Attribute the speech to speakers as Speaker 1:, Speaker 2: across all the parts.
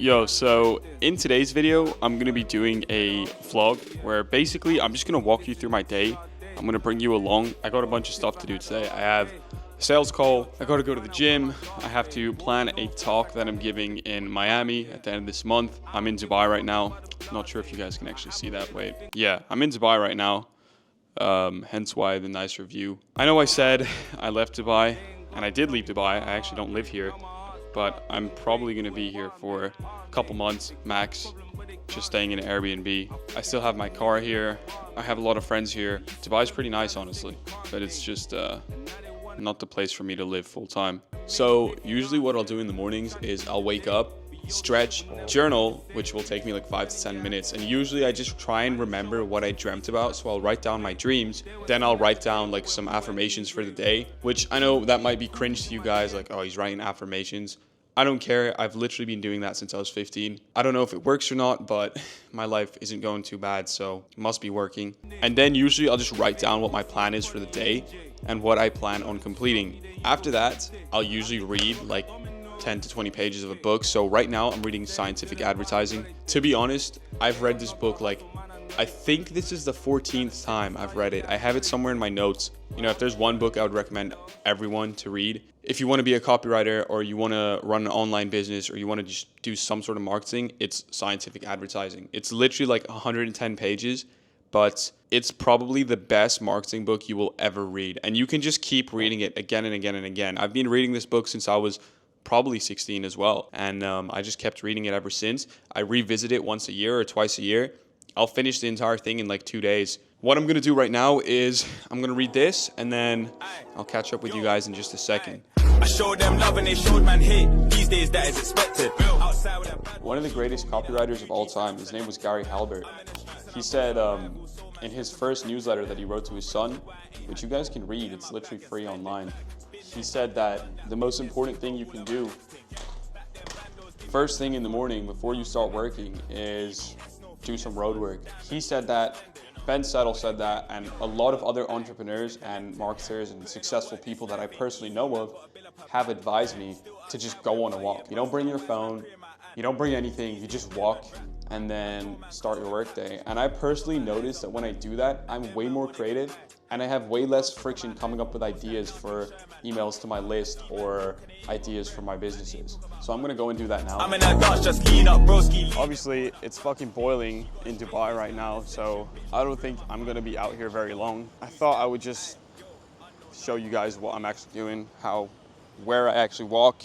Speaker 1: Yo, so in today's video, I'm going to be doing a vlog where basically I'm just going to walk you through my day. I'm going to bring you along. I got a bunch of stuff to do today. I have a sales call. I got to go to the gym. I have to plan a talk that I'm giving in Miami at the end of this month. I'm in Dubai right now. Not sure if you guys can actually see that. Wait. Yeah, I'm in Dubai right now. Hence why the nice review. I know I said I left Dubai, and I did leave Dubai. I actually don't live here, but I'm probably going to be here for a couple months max, just staying in an Airbnb. I still have my car here. I have a lot of friends here. Dubai's pretty nice, honestly, but it's just not the place for me to live full time. So usually what I'll do in the mornings is I'll wake up, stretch, journal, which will take me like 5 to 10 minutes. And usually I just try and remember what I dreamt about. So I'll write down my dreams. Then I'll write down like some affirmations for the day, which I know that might be cringe to you guys. Like, oh, he's writing affirmations. I don't care. I've literally been doing that since I was 15. I don't know if it works or not, but my life isn't going too bad, so it must be working. And then usually I'll just write down what my plan is for the day and what I plan on completing. After that, I'll usually read like 10 to 20 pages of a book. So right now I'm reading Scientific Advertising. To be honest, I've read this book like, I think this is the 14th time I've read it. I have it somewhere in my notes. You know, if there's one book I would recommend everyone to read, if you want to be a copywriter or you want to run an online business or you want to just do some sort of marketing, it's Scientific Advertising. It's literally like 110 pages, but it's probably the best marketing book you will ever read. And you can just keep reading it again and again and again. I've been reading this book since I was probably 16 as well. And I just kept reading it ever since. I revisit it once a year or twice a year. I'll finish the entire thing in like 2 days. What I'm gonna do right now is I'm gonna read this and then I'll catch up with you guys in just a second.
Speaker 2: I showed them love and they showed man hate. These days that is expected.
Speaker 1: One of the greatest copywriters of all time, his name was Gary Halbert. He said in his first newsletter that he wrote to his son, which you guys can read, it's literally free online. He said that the most important thing you can do first thing in the morning before you start working is do some road work. He said that, Ben Settle said that, and a lot of other entrepreneurs and marketers and successful people that I personally know of have advised me to just go on a walk. You don't bring your phone, you don't bring anything, you just walk and then start your workday. And I personally noticed that when I do that, I'm way more creative and I have way less friction coming up with ideas for emails to my list or ideas for my businesses. So I'm gonna go and do that now.
Speaker 2: I'm in a dance, just lean up, broski.
Speaker 1: Obviously, it's fucking boiling in Dubai right now, so I don't think I'm gonna be out here very long. I thought I would just show you guys what I'm actually doing, where I actually walk.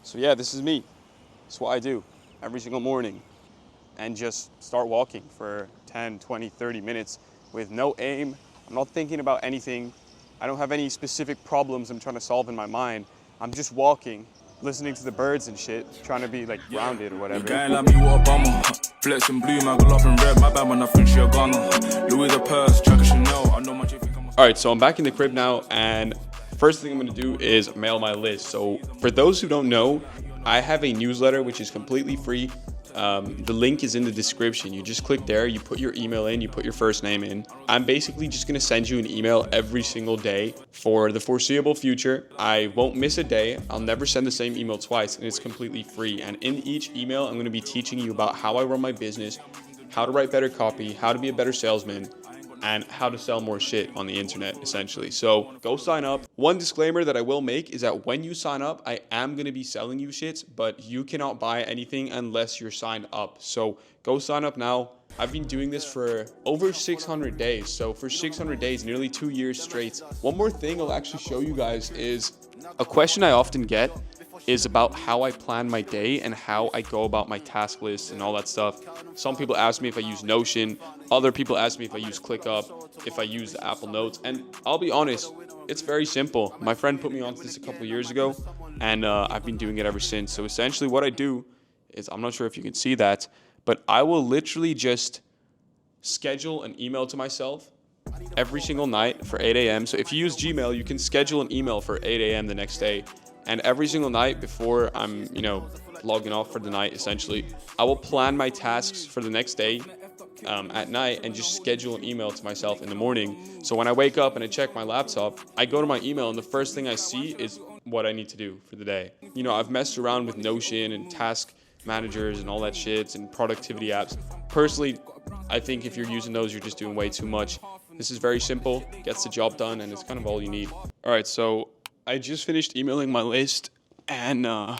Speaker 1: So yeah, this is me. It's what I do every single morning. And just start walking for 10, 20, 30 minutes with no aim. I'm not thinking about anything. I don't have any specific problems I'm trying to solve in my mind. I'm just walking, listening to the birds and shit, trying to be like grounded or whatever.
Speaker 2: Guy like me, what a bummer. Flex and blue, man, got off in red. My bad when I think she a gunner. Louis the purse, track of Chanel. I know my chick.
Speaker 1: All right, so I'm back in the crib now, and first thing I'm gonna do is mail my list. So for those who don't know, I have a newsletter which is completely free. The link is in the description. You just click there, you put your email in, you put your first name in. I'm basically just gonna send you an email every single day for the foreseeable future. I won't miss a day. I'll never send the same email twice, and it's completely free. And in each email, I'm gonna be teaching you about how I run my business, how to write better copy, how to be a better salesman, and how to sell more shit on the internet, essentially. So go sign up. One disclaimer that I will make is that when you sign up, I am going to be selling you shit, but you cannot buy anything unless you're signed up. So go sign up now. I've been doing this for over 600 days. So for 600 days, nearly 2 years straight. One more thing I'll actually show you guys is a question I often get is about how I plan my day and how I go about my task list and all that stuff. Some people ask me if I use Notion. Other people ask me if I use ClickUp, if I use the Apple Notes. And I'll be honest, it's very simple. My friend put me onto this a couple of years ago, and I've been doing it ever since. So essentially what I do is, I'm not sure if you can see that, but I will literally just schedule an email to myself every single night for 8 a.m. So if you use Gmail, you can schedule an email for 8 a.m. the next day. And every single night before I'm, logging off for the night, essentially, I will plan my tasks for the next day at night and just schedule an email to myself in the morning. So when I wake up and I check my laptop, I go to my email and the first thing I see is what I need to do for the day. I've messed around with Notion and task managers and all that shit and productivity apps. Personally, I think if you're using those, you're just doing way too much. This is very simple, gets the job done, and it's kind of all you need. All right, so I just finished emailing my list, and I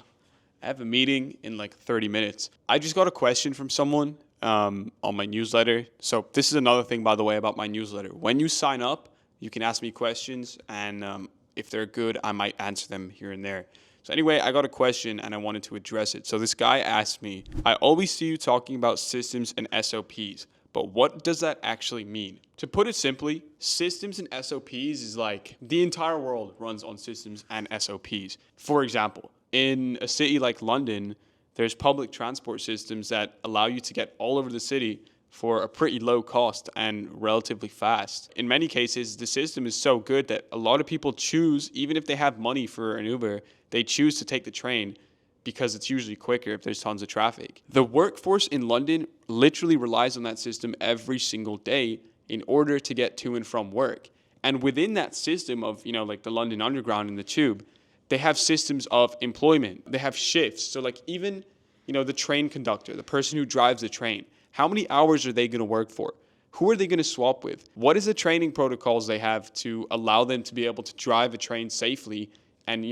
Speaker 1: have a meeting in like 30 minutes. I just got a question from someone on my newsletter. So this is another thing, by the way, about my newsletter. When you sign up, you can ask me questions, and if they're good, I might answer them here and there. So anyway, I got a question and I wanted to address it. So this guy asked me, I always see you talking about systems and SOPs, but what does that actually mean? To put it simply, systems and SOPs is like the entire world runs on systems and SOPs. For example, in a city like London, there's public transport systems that allow you to get all over the city for a pretty low cost and relatively fast. In many cases, the system is so good that a lot of people choose, even if they have money for an Uber, they choose to take the train because it's usually quicker if there's tons of traffic. The workforce in London literally relies on that system every single day in order to get to and from work. And within that system of, like the London Underground and the Tube, they have systems of employment. They have shifts. So like even, the train conductor, the person who drives the train, how many hours are they going to work for? Who are they going to swap with? What is the training protocols they have to allow them to be able to drive a train safely and,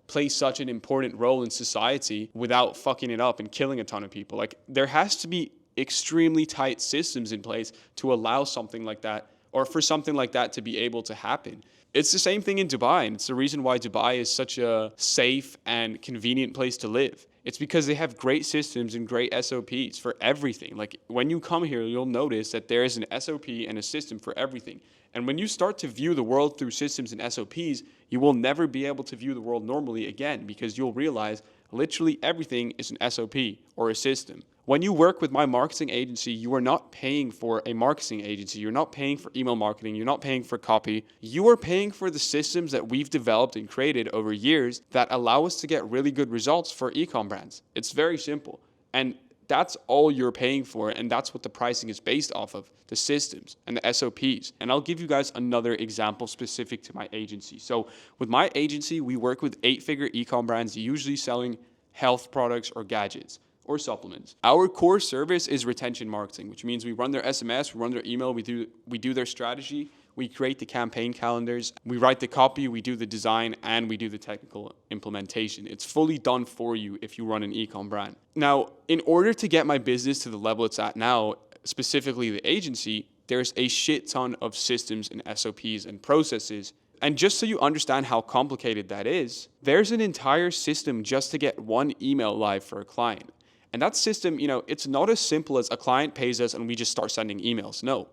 Speaker 1: play such an important role in society without fucking it up and killing a ton of people? Like, there has to be extremely tight systems in place to allow something like that, or for something like that to be able to happen. It's the same thing in Dubai, and it's the reason why Dubai is such a safe and convenient place to live. It's because they have great systems and great SOPs for everything. Like, when you come here, you'll notice that there is an SOP and a system for everything. And when you start to view the world through systems and SOPs, you will never be able to view the world normally again, because you'll realize literally everything is an SOP or a system. When you work with my marketing agency, you are not paying for a marketing agency. You're not paying for email marketing. You're not paying for copy. You are paying for the systems that we've developed and created over years that allow us to get really good results for e-com brands. It's very simple. And that's all you're paying for, and that's what the pricing is based off of, the systems and the SOPs. And I'll give you guys another example specific to my agency. So with my agency, we work with 8-figure e-com brands, usually selling health products or gadgets or supplements. Our core service is retention marketing, which means we run their SMS, we run their email, we do their strategy, we create the campaign calendars, we write the copy, we do the design, and we do the technical implementation. It's fully done for you if you run an e-com brand. Now, in order to get my business to the level it's at now, specifically the agency, there's a shit ton of systems and SOPs and processes. And just so you understand how complicated that is, there's an entire system just to get one email live for a client. And that system, it's not as simple as a client pays us and we just start sending emails. No,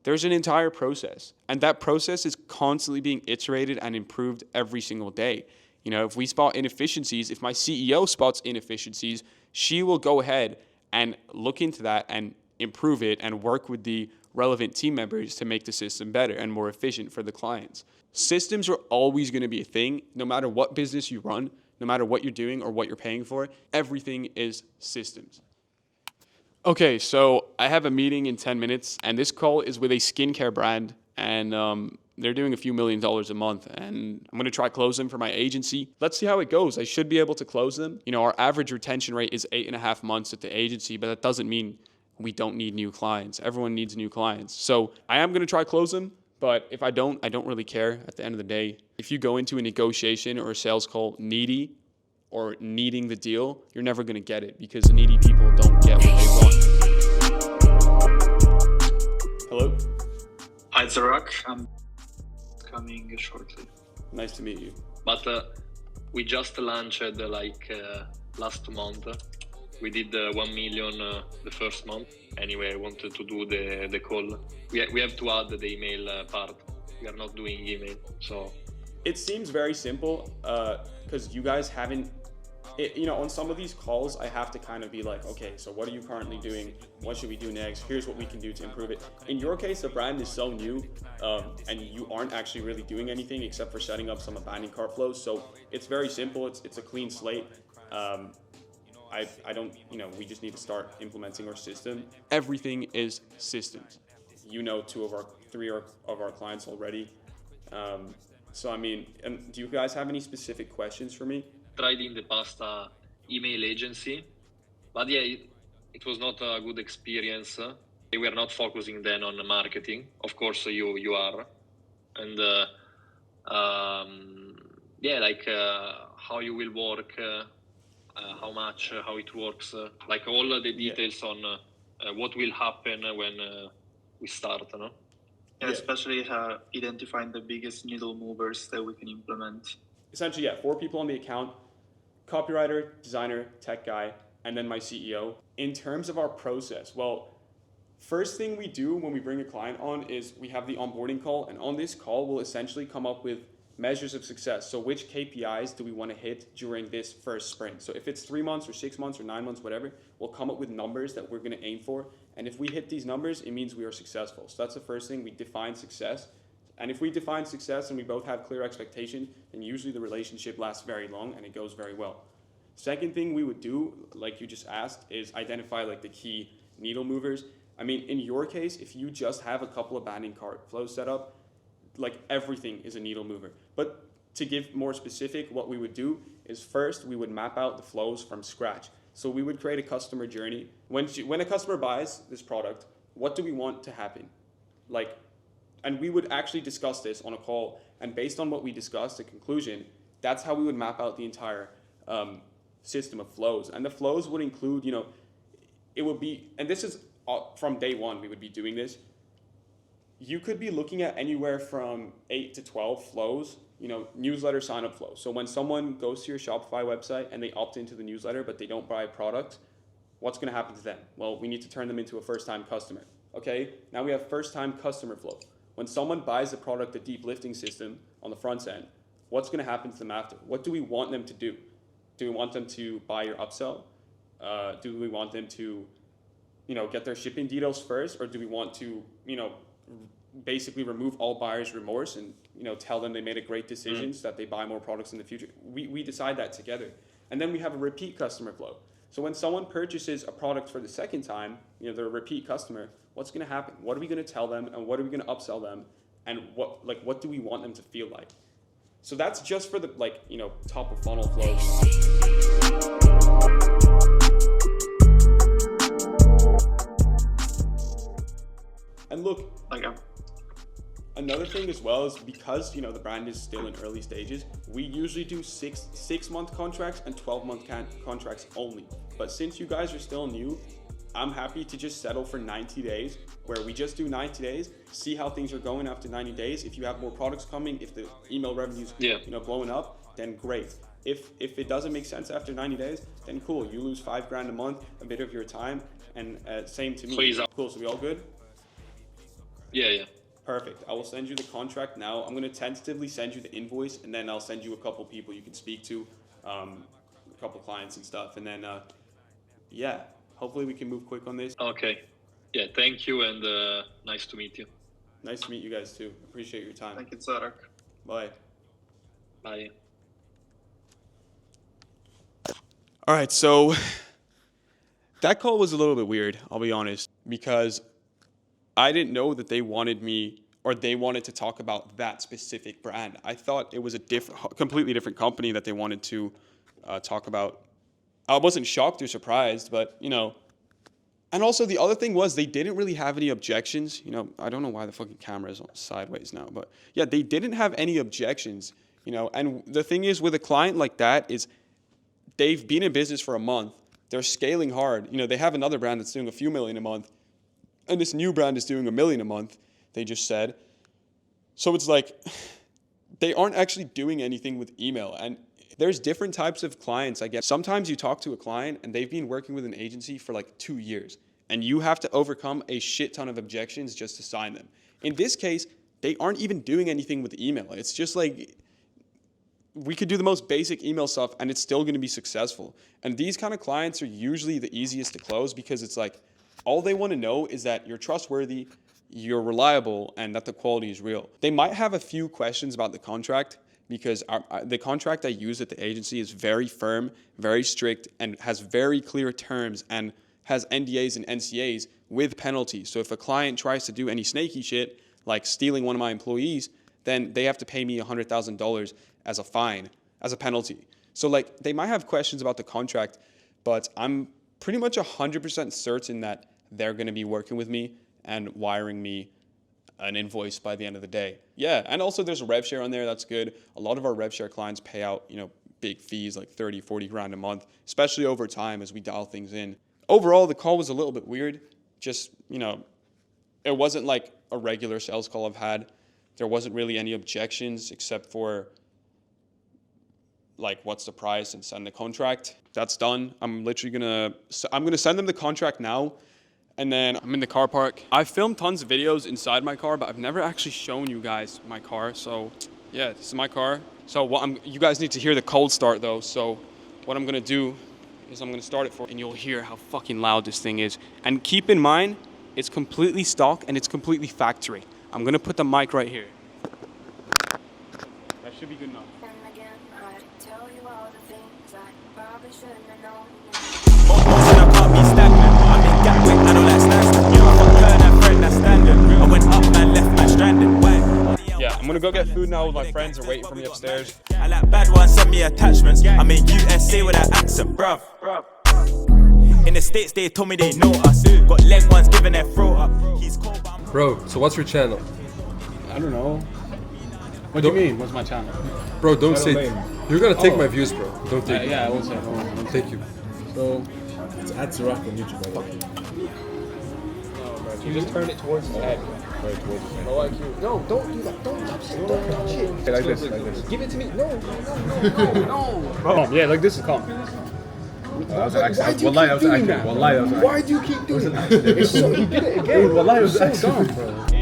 Speaker 1: there's an entire process. And that process is constantly being iterated and improved every single day. If we spot inefficiencies, if my CEO spots inefficiencies, she will go ahead and look into that and improve it and work with the relevant team members to make the system better and more efficient for the clients. Systems are always going to be a thing, no matter what business you run. No matter what you're doing or what you're paying for, everything is systems. Okay, so I have a meeting in 10 minutes, and this call is with a skincare brand, and they're doing a few $1 million a month, and I'm going to try close them for my agency. Let's see how it goes. I should be able to close them. Our average retention rate is 8.5 months at the agency, but that doesn't mean we don't need new clients. Everyone needs new clients. So I am going to try close them. But if I don't really care at the end of the day. If you go into a negotiation or a sales call needy or needing the deal, you're never going to get it, because the needy people don't get what they want. Hello?
Speaker 3: Hi, Zarak. I'm coming shortly.
Speaker 1: Nice to meet you.
Speaker 3: But we just launched last month. We did 1 million the first month. Anyway, I wanted to do the call. We have to add the email part. We are not doing email, so.
Speaker 1: It seems very simple because you guys haven't, on some of these calls, I have to kind of be like, okay, so what are you currently doing? What should we do next? Here's what we can do to improve it. In your case, the brand is so new and you aren't actually really doing anything except for setting up some abandoned cart flows. So it's very simple. It's a clean slate. I don't, we just need to start implementing our system. Everything is systems. 3 of our clients already. So, do you guys have any specific questions for me?
Speaker 3: Tried in the past email agency, But yeah, it was not a good experience. We were not focusing then on the marketing. Of course, you are, and yeah, like how you will work, how much, how it works, like all the details on what will happen when we start, no?
Speaker 4: Yeah, especially identifying the biggest needle movers that we can implement.
Speaker 1: Essentially, yeah, 4 people on the account: copywriter, designer, tech guy, and then my CEO. In terms of our process, well, first thing we do when we bring a client on is we have the onboarding call, and on this call, we'll essentially come up with measures of success. So which KPIs do we want to hit during this first sprint? So if it's 3 months or 6 months or 9 months, whatever, we'll come up with numbers that we're going to aim for. And if we hit these numbers, it means we are successful. So that's the first thing. We define success. And if we define success and we both have clear expectation, then usually the relationship lasts very long and it goes very well. Second thing we would do, like you just asked, is identify like the key needle movers. I mean, in your case, if you just have a couple of abandoned cart flows set up, like everything is a needle mover. But to give more specific, what we would do is first we would map out the flows from scratch. So we would create a customer journey. When a customer buys this product, what do we want to happen? Like, and we would actually discuss this on a call, and based on what we discussed, the conclusion, that's how we would map out the entire system of flows. And the flows would include, it would be, and this is from day one, we would be doing this. You could be looking at anywhere from 8 to 12 flows, newsletter sign up flows. So when someone goes to your Shopify website and they opt into the newsletter, but they don't buy a product, what's going to happen to them? Well, we need to turn them into a first-time customer. Okay, now we have first-time customer flow. When someone buys the product, the deep lifting system on the front end, what's going to happen to them after? What do we want them to do? Do we want them to buy your upsell? Do we want them to, get their shipping details first, or do we want to, basically remove all buyer's remorse and tell them they made a great decision so that they buy more products in the future? We decide that together. And then we have a repeat customer flow. So when someone purchases a product for the second time, they're a repeat customer, what's going to happen? What are we going to tell them, and what are we going to upsell them, and what do we want them to feel like? So that's just for the top of funnel flows. And look, another thing as well is because the brand is still in early stages, we usually do six month contracts and 12-month contracts only. But since you guys are still new, I'm happy to just settle for 90 days, where we just do 90 days, see how things are going after 90 days. If you have more products coming, if the email revenue's blowing up, then great. If it doesn't make sense after 90 days, then cool. You lose $5,000 a month, a bit of your time, and same to me.
Speaker 3: Please.
Speaker 1: Cool. So we all good?
Speaker 3: Yeah.
Speaker 1: Perfect. I will send you the contract now. I'm going to tentatively send you the invoice, and then I'll send you a couple people you can speak to, a couple clients and stuff. And then, hopefully we can move quick on this.
Speaker 3: Okay. Yeah, thank you, and nice to meet you.
Speaker 1: Nice to meet you guys too. Appreciate your time.
Speaker 4: Thank you, Zarak.
Speaker 1: Bye.
Speaker 3: Bye.
Speaker 1: All right, so that call was a little bit weird, I'll be honest, because I didn't know that they wanted me, or they wanted to talk about that specific brand. I thought it was a completely different company that they wanted to talk about. I wasn't shocked or surprised, but and also the other thing was they didn't really have any objections. I don't know why the fucking camera is sideways now, but yeah, they didn't have any objections. And the thing is with a client like that is they've been in business for a month. They're scaling hard. They have another brand that's doing a few million a month. And this new brand is doing $1 million a month, they just said. So it's like, they aren't actually doing anything with email. And there's different types of clients, I guess. Sometimes you talk to a client and they've been working with an agency for like 2 years. And you have to overcome a shit ton of objections just to sign them. In this case, they aren't even doing anything with email. It's just like, we could do the most basic email stuff and it's still going to be successful. And these kind of clients are usually the easiest to close because it's like, all they want to know is that you're trustworthy, you're reliable, and that the quality is real. They might have a few questions about the contract because the contract I use at the agency is very firm, very strict, and has very clear terms and has NDAs and NCAs with penalties. So if a client tries to do any snaky shit, like stealing one of my employees, then they have to pay me $100,000 as a fine, as a penalty. So like they might have questions about the contract, but I'm pretty much 100% certain that they're going to be working with me and wiring me an invoice by the end of the day. Yeah, and also there's a rev share on there. That's good. A lot of our rev share clients pay out, big fees like 30, 40 grand a month, especially over time as we dial things in. Overall, the call was a little bit weird. Just, it wasn't like a regular sales call I've had. There wasn't really any objections except for like, what's the price, and send the contract. That's done. I'm gonna send them the contract now, and then I'm in the car park. I've filmed tons of videos inside my car, but I've never actually shown you guys my car. So yeah, this is my car. So you guys need to hear the cold start though. So what I'm gonna do is I'm gonna start it and you'll hear how fucking loud this thing is. And keep in mind, it's completely stock and it's completely factory. I'm gonna put the mic right here. That should be good enough. Yeah, I'm gonna go get food now with my friends. They're waiting for me upstairs.
Speaker 2: I like bad ones, send me attachments. I'm in USA with that accent, bruv. In the States, they told me they know us. Got leg ones giving their throat up. He's cold, but
Speaker 5: Bro, so what's your channel?
Speaker 1: I don't know. What do you mean? What's my channel?
Speaker 5: Bro, don't say. You're gonna take my views, bro. Don't take.
Speaker 1: Yeah, I will say.
Speaker 5: Thank you.
Speaker 1: So,
Speaker 6: It's at Zarak on YouTube, by the way.
Speaker 1: you just turn it towards his head.
Speaker 6: Right towards his head.
Speaker 1: I like you. No, don't do that. Don't touch it. Don't touch it.
Speaker 6: Okay, like this.
Speaker 1: Give it to me. No. Calm. Yeah, like this is calm.
Speaker 6: That was an accident. Wallahi, that was an accident. Wallahi, that was an accident.
Speaker 1: Why do you keep doing that? It's so, you did it again.
Speaker 6: Wallahi, it was an
Speaker 1: so
Speaker 6: accident.
Speaker 1: dumb, bro.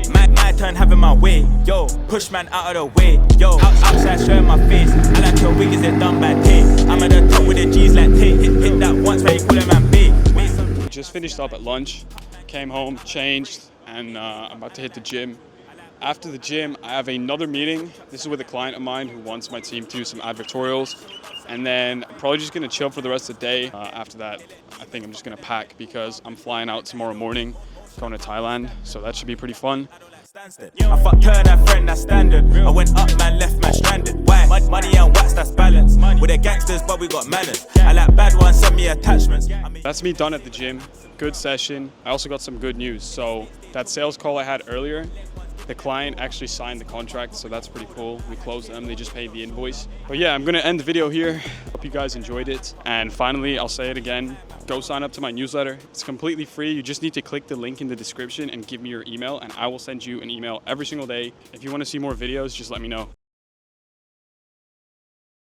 Speaker 2: my turn having my way. Yo, push man out of the way. Yo, outside showing my face. I like your wig, is it done by tape? I'm at the top with the G's like tape. Hit that once where you call a man big.
Speaker 1: Just finished up at lunch, came home, changed, and I'm about to hit the gym. After the gym, I have another meeting. This is with a client of mine who wants my team to do some advertorials. And then I'm probably just gonna chill for the rest of the day. After that, I think I'm just gonna pack because I'm flying out tomorrow morning, going to Thailand. So that should be pretty fun.
Speaker 2: I fucked her, that friend, that's standard. I went up, man, left, man, stranded. Why? Money and wax, that's balance. We're the gangsters, but we got manners. I like bad ones, send me attachments.
Speaker 1: That's me done at the gym. Good session. I also got some good news. So that sales call I had earlier, the client actually signed the contract, so that's pretty cool. We closed them, they just paid the invoice. But yeah, I'm gonna end the video here. Hope you guys enjoyed it. And finally, I'll say it again, go sign up to my newsletter. It's completely free. You just need to click the link in the description and give me your email, and I will send you an email every single day. If you wanna see more videos, just let me know.